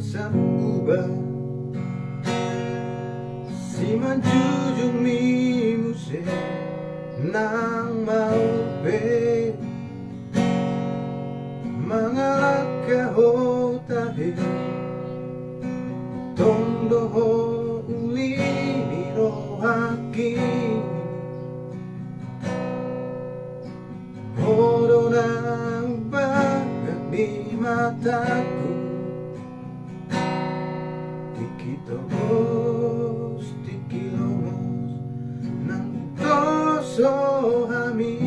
sa uba si manjujung mi muse nang maupe mangalak kaho tahe tondoho uli niro haki hodo na bagat di mataku tikitobos tikilomos nang toso hami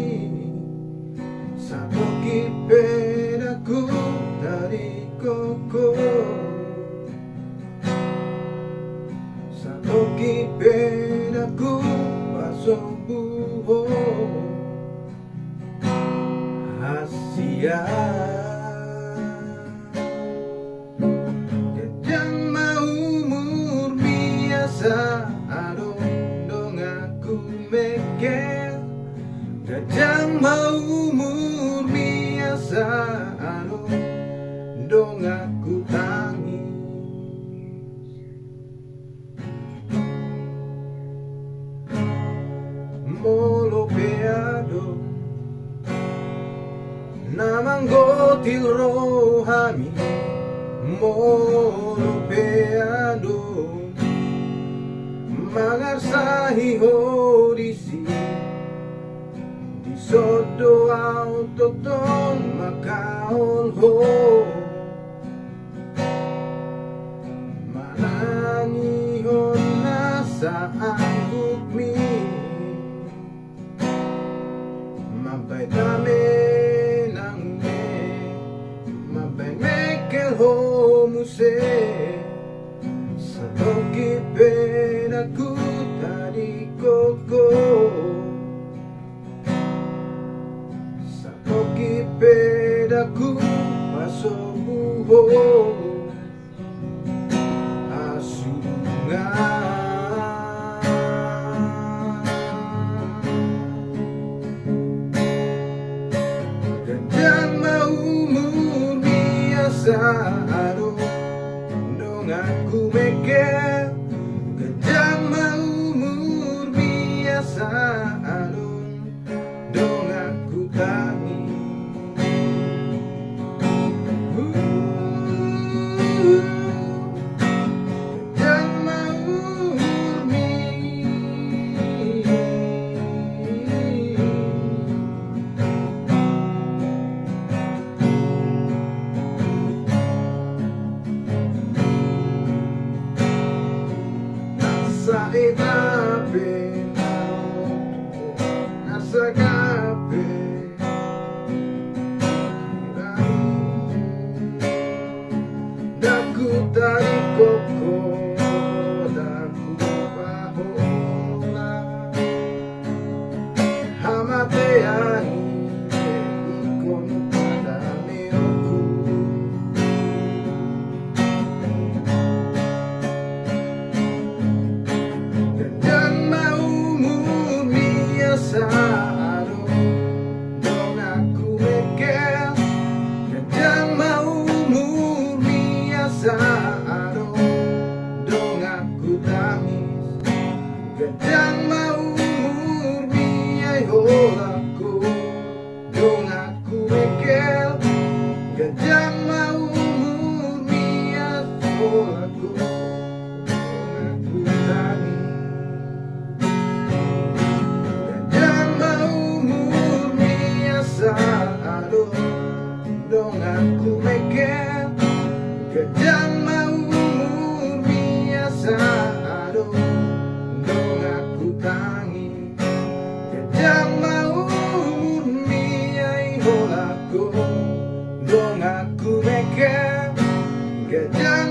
satu kipedaku dari koko satu kipedaku pasobuho hasia Gajang mau umur biasa adong dong aku mekel Gajang mau umur biasa adong dong aku tangis Molo peado namang gotil rohami molo peado mangarsahi hodisi di sodo autoton makaon ho manangihon nasa angguk mi mabay dami ho muse sa toki pedaku tadi koko sa toki pedaku pasobuho asungan Gajang mau umur biasa adong dong aku mekel Gajang mau umur biasa adong dong aku tangis Gajang mau umur Nasa etape nasa gape daku tari koko daku pahola hamate ani ikon pada meoku adong dong aku mekel Gajang mau umur biasa adong dong aku tangis Gajang mau umur biay holaku dong aku mekel Gajang mau umur biay holaku dong aku tangis adong dong aku mekel Gajang mau umur biasa adong dong aku tangis Gajang mau umur biay holaku dong aku mekel Gajang